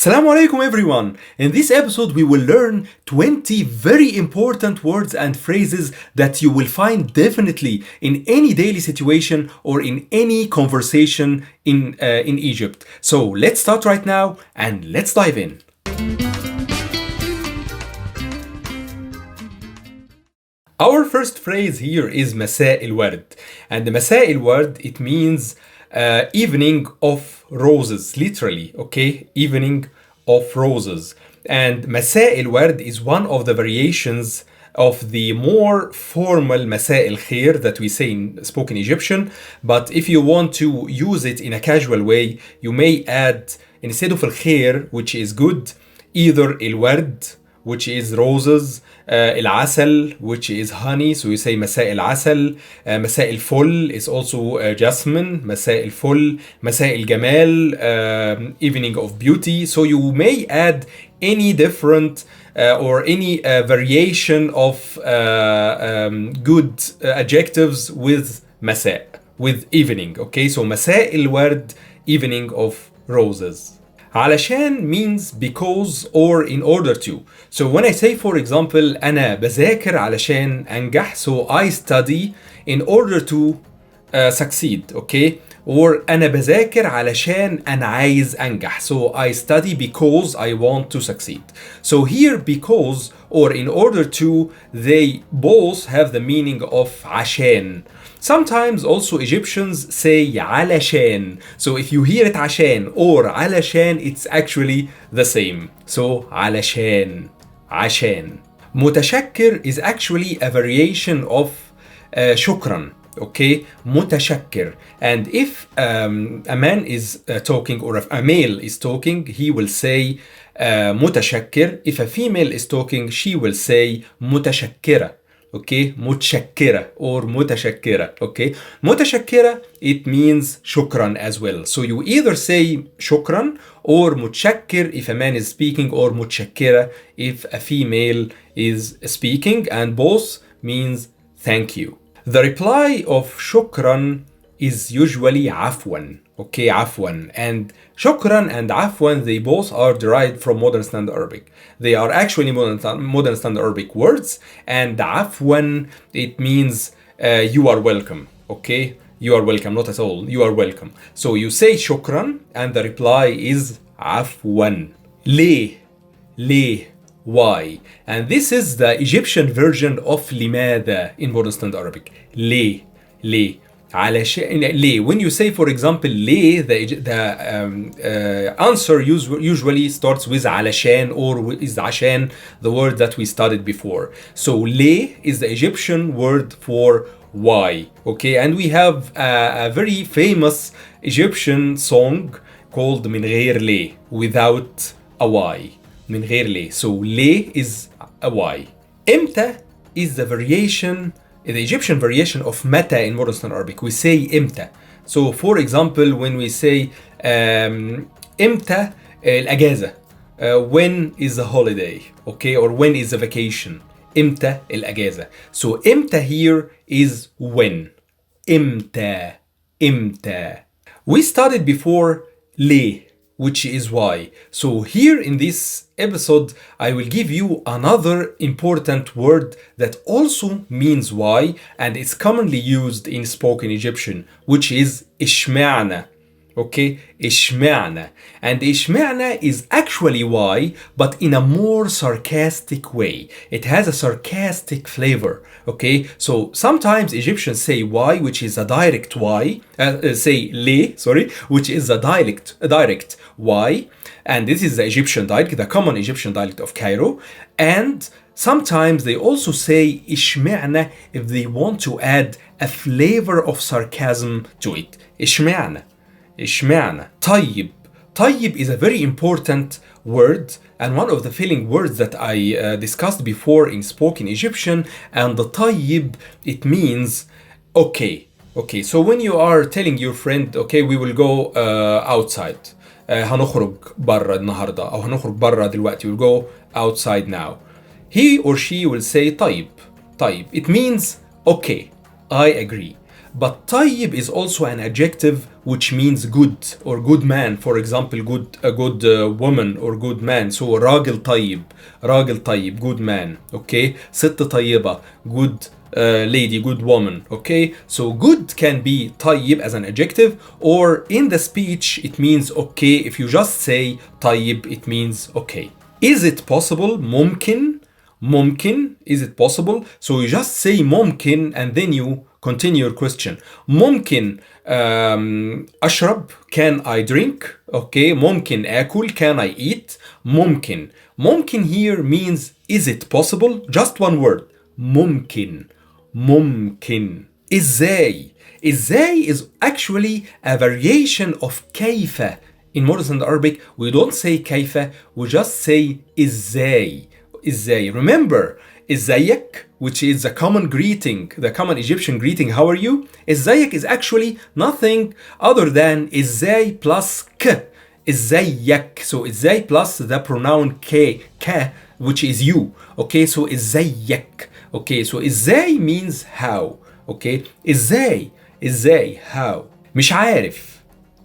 Assalamu alaikum everyone! In this episode we will learn 20 very important words and phrases that you will find definitely in any daily situation or in any conversation in Egypt. So let's start right now and let's dive in. Our first phrase here is مساء الورد, and the مساء الورد, it means evening of roses, literally, okay? Evening of roses. And مساء الورد is one of the variations of the more formal مساء الخير that we say in spoken Egyptian. But if you want to use it in a casual way, you may add, instead of الخير, which is good, either الورد, which is roses, العسل, which is honey, so you say مساء العسل. مساء الفل is also jasmine, مساء الفل. مساء الجمال, evening of beauty. So you may add any different or any variation of good adjectives with مساء, with evening. Okay, so مساء الورد, evening of roses. علشان means because or in order to. So when I say, for example, أنا بذاكر علشان أنجح, so I study in order to succeed, okay? Or أنا بذاكر علشان أنا عايز أنجح, so I study because I want to succeed. So here because or in order to, they both have the meaning of عشان. Sometimes also Egyptians say علشان. So if you hear it عشان or علشان, it's actually the same. So علشان, عشان. متشكر is actually a variation of شكرا. Okay, متشكر. And if a man is talking or if a male is talking, he will say متشكر. If a female is talking, she will say متشكرة. Okay, متشكرة or متشكرة. Okay, متشكرة, it means شكرا as well. So you either say شكرا or متشكر if a man is speaking, or متشكرة if a female is speaking, and both means thank you. The reply of شكرا is usually عفوا. Okay, عفوا. And شكرا and عفوا, they both are derived from modern standard Arabic. They are actually modern standard Arabic words, and عفوا, it means you are welcome. Okay, you are welcome, not at all, you are welcome. So you say شكرا and the reply is عفوا. ليه, ليه, why. And this is the Egyptian version of لماذا in modern standard Arabic. ليه, ليه. علشان, ليه. When you say, for example, ليه, the answer usually starts with علشان or is عشان, the word that we studied before. So ليه is the Egyptian word for why. Okay, and we have a very famous Egyptian song called من غير ليه, without a why. من غير ليه. So ليه is a why. إمتى is the variation, the Egyptian variation of متى in modern standard Arabic. We say إمتى. So for example, when we say إمتى الأجازة, when is the holiday, okay, or when is the vacation. إمتى الأجازة. So إمتى here is when. إمتى, إمتى. We studied before ليه, which is why. So here in this episode, I will give you another important word that also means why, and it's commonly used in spoken Egyptian, which is اشمعنى. Okay, اشمعنى. And اشمعنى is actually why, but in a more sarcastic way. It has a sarcastic flavor. Okay, so sometimes Egyptians say why, which is a direct why, say ليه, sorry, which is a direct why, and this is the Egyptian dialect, the common Egyptian dialect of Cairo. And sometimes they also say اشمعنى if they want to add a flavor of sarcasm to it. اشمعنى, اشمعنى. طيب. طيب is a very important word and one of the filling words that I discussed before in spoken Egyptian. And the طيب, it means okay. Okay, so when you are telling your friend, okay, we will go outside, هنخرج برا النهاردة أو هنخرج برا دلوقتي, we'll go outside now. He or she will say طيب. طيب, it means okay, I agree. but طيب is also an adjective which means good or good man. For example, a good woman or good man. So راجل طيب, راجل طيب, good man. Okay, ست طيبة, good lady, good woman. Okay, so good can be طيب as an adjective, or in the speech it means okay. If you just say طيب, it means okay. Is it possible? ممكن. ممكن, is it possible? So you just say ممكن and then you continue your question. ممكن أشرب, can I drink? Okay, ممكن آكل, can I eat? ممكن. ممكن here means is it possible? Just one word. ممكن. ممكن. إزاي. إزاي is actually a variation of كيف. In modern Arabic, we don't say كيف, we just say إزاي. إزاي. Remember, إزيك, which is the common greeting, the common Egyptian greeting, how are you? إزيك is actually nothing other than إزاي plus ك. إزيك. So إزاي plus the pronoun ك, which is you. Okay, so إزيك. Okay, so إزاي means how. Okay, إزاي. إزاي, how. مش عارف.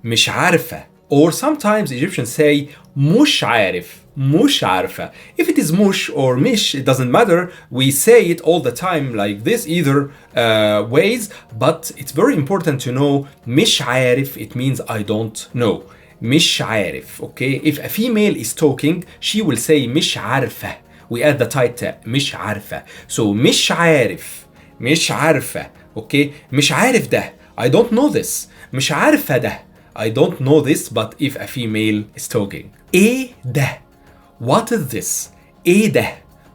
مش عارفة. Or sometimes Egyptians say مش عارف. مش عارفة. If it is mush or mish, it doesn't matter. We say it all the time like this, either ways, but it's very important to know مش عارف, it means I don't know. مش عارف. Okay, if a female is talking, she will say مش عارفة. We add the title مش عارفة. So مش عارف. مش عارفة. Okay, مش عارف ده. I don't know this. مش عارفة ده. I don't know this, but if a female is talking. إيه ده. What is this? إيه ده.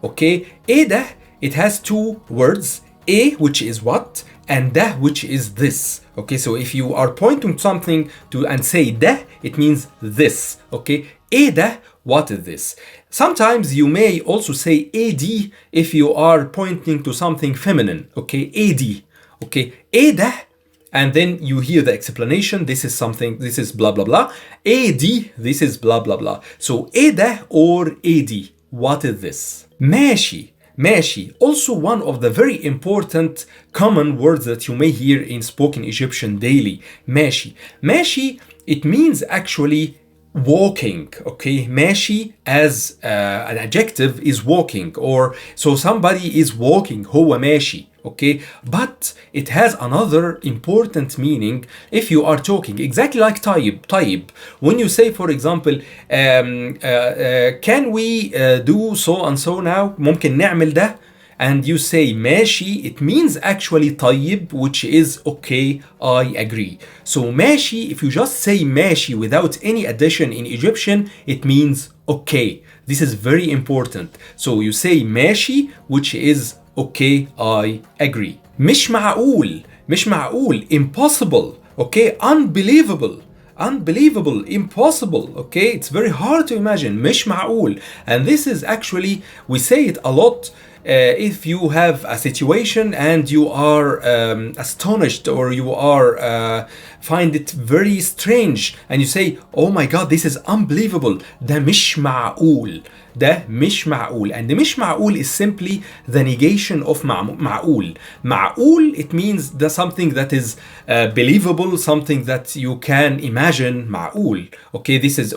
Okay, إيه ده, it has two words. إيه, which is what, and ده, which is this. Okay, so if you are pointing to something and say ده, it means this. Okay, إيه ده, what is this? Sometimes you may also say AD if you are pointing to something feminine. Okay, AD. Okay, إيه ده, and then you hear the explanation. This is something, this is blah blah blah. AD, this is blah blah blah. So إيه ده or AD, what is this? ماشي. ماشي, also one of the very important common words that you may hear in spoken Egyptian daily. ماشي. ماشي, it means actually walking. Okay, ماشي as an adjective is walking, or so somebody is walking, هو ماشي. Okay, but it has another important meaning if you are talking, exactly like طيب. طيب, when you say for example can we do so and so now, ممكن نعمل ده, and you say ماشي, it means actually طيب, which is okay, I agree. So ماشي, if you just say ماشي without any addition in Egyptian, it means okay. This is very important. So you say ماشي, which is okay, I agree. مش معقول. مش معقول, impossible. Okay, unbelievable. Unbelievable, impossible. Okay, it's very hard to imagine. مش معقول. And this is actually, we say it a lot if you have a situation and you are astonished, or you are find it very strange, and you say, oh my god, this is unbelievable. ده مش معقول. ده مش معقول. And مش معقول is simply the negation of معقول. معقول, it means that something that is believable, something that you can imagine. معقول. Okay, this is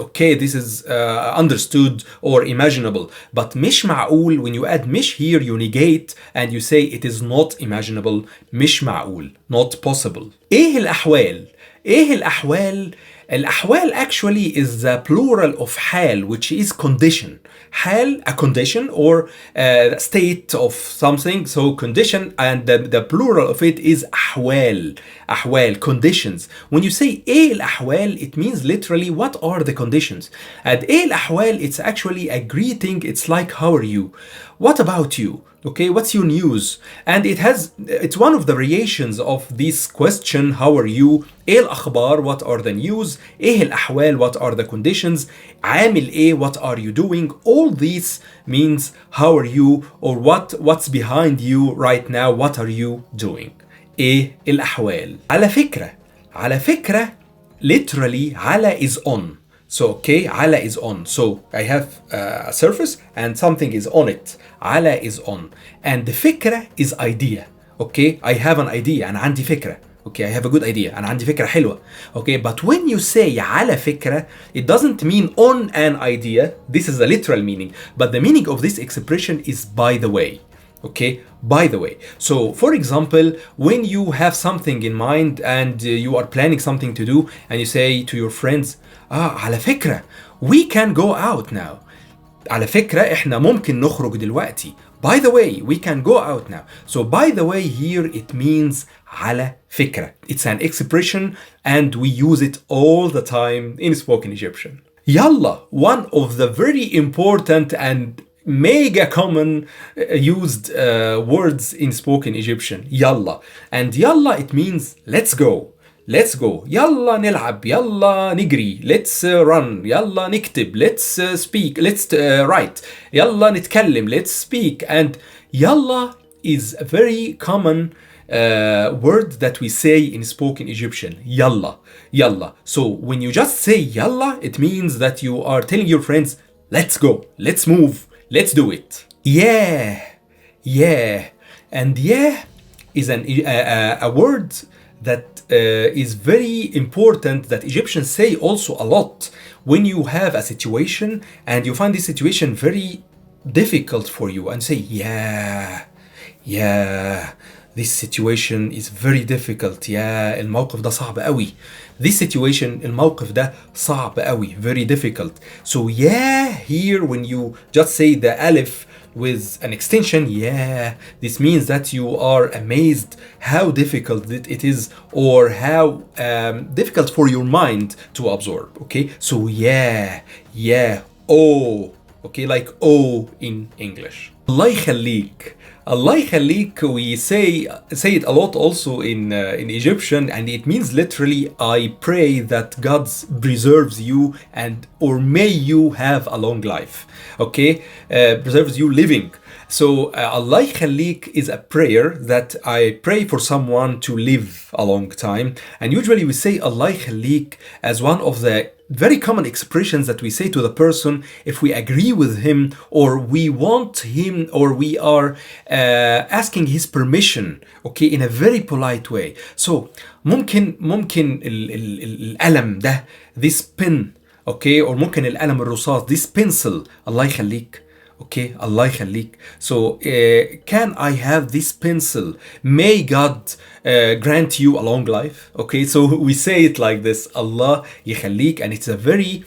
understood or imaginable. But مش معقول, when you add مش here, you negate and you say it is not imaginable. مش معقول, not possible. ايه الأحوال. ايه الأحوال. الأحوال actually is the plural of حال, which is condition. حال, a condition or a state of something. So condition, and the plural of it is أحوال. أحوال, conditions. When you say إيه الأحوال, it means literally what are the conditions. And إيه الأحوال, it's actually a greeting. It's like how are you? What about you? Okay, what's your news? And it's one of the variations of this question, how are you? ايه الأخبار, what are the news? ايه الأحوال, what are the conditions? عامل ايه, what are you doing? All these means how are you, or what's behind you right now, what are you doing? ايه الأحوال. على فكرة. على فكرة, literally على is on. So okay, على is on. So I have a surface and something is on it. على is on. And the فكرة is idea. Okay, I have an idea. أنا عندي فكرة. Okay, I have a good idea. أنا عندي فكرة حلوة. Okay, but when you say على فكرة, it doesn't mean on an idea. This is the literal meaning. But the meaning of this expression is by the way. Okay, by the way. So, for example, when you have something in mind and you are planning something to do, and you say to your friends, على فكرة, we can go out now. على فكرة احنا ممكن نخرج دلوقتي. By the way, we can go out now. So by the way here it means على فكرة. It's an expression and we use it all the time in spoken Egyptian. Yalla, one of the very important and mega common used words in spoken Egyptian. Yalla. And yalla it means let's go. Let's go. يلا نلعب. يلا نجري. Let's run. يلا نكتب. Let's speak. Let's write. يلا نتكلم. Let's speak. And يلا is a very common word that we say in spoken Egyptian. يلا. يلا. So when you just say يلا, it means that you are telling your friends, let's go. Let's move. Let's do it. Yeah. Yeah. And yeah is a word that is very important that Egyptians say also a lot when you have a situation and you find this situation very difficult for you and say, yeah, this situation is very difficult. Yeah, الموقف ده صعب قوي. This situation, الموقف ده صعب قوي. Very difficult. So yeah, here when you just say the alif with an extension, yeah, this means that you are amazed how difficult it is or how difficult for your mind to absorb. Okay, so yeah, oh, okay, like oh in English. الله يخليك. Allah يخليك, we say it a lot also in Egyptian, and it means literally I pray that God preserves you and or may you have a long life. Okay, preserves you living. So Allah يخليك is a prayer that I pray for someone to live a long time, and usually we say Allah يخليك as one of the very common expressions that we say to the person if we agree with him or we want him or we are asking his permission, okay, in a very polite way. So ممكن القلم ده, this pen, okay, or ممكن القلم الرصاص, this pencil, الله يخليك. Okay, Allah يخليك. So can I have this pencil? May God grant you a long life. Okay, so we say it like this, Allah يخليك, and it's a very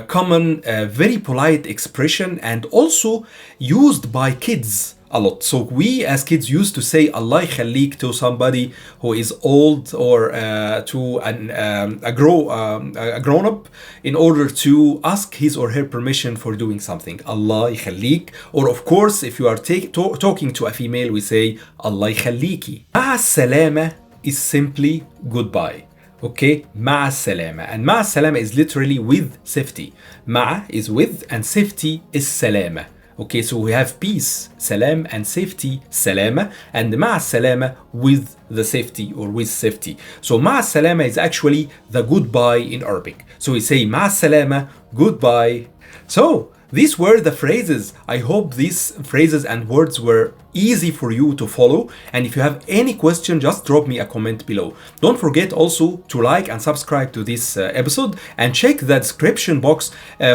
common, very polite expression and also used by kids a lot. So we as kids used to say Allah يخليك to somebody who is old or to a grown up in order to ask his or her permission for doing something. Allah يخليك. Or of course if you are talking to a female we say Allah يخليكي. مع السلامة is simply goodbye. Okay, مع السلامة, and مع السلامة is literally with safety. مع is with and safety is سلامة. Okay, so we have peace, salam, and safety, salama, and مع السلامة with the safety or with safety. So مع السلامة is actually the goodbye in Arabic. So we say مع السلامة, goodbye. So these were the phrases. I hope these phrases and words were easy for you to follow. And if you have any question, just drop me a comment below. Don't forget also to like and subscribe to this episode and check the description box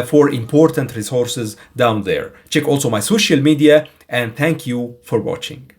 for important resources down there. Check also my social media and thank you for watching.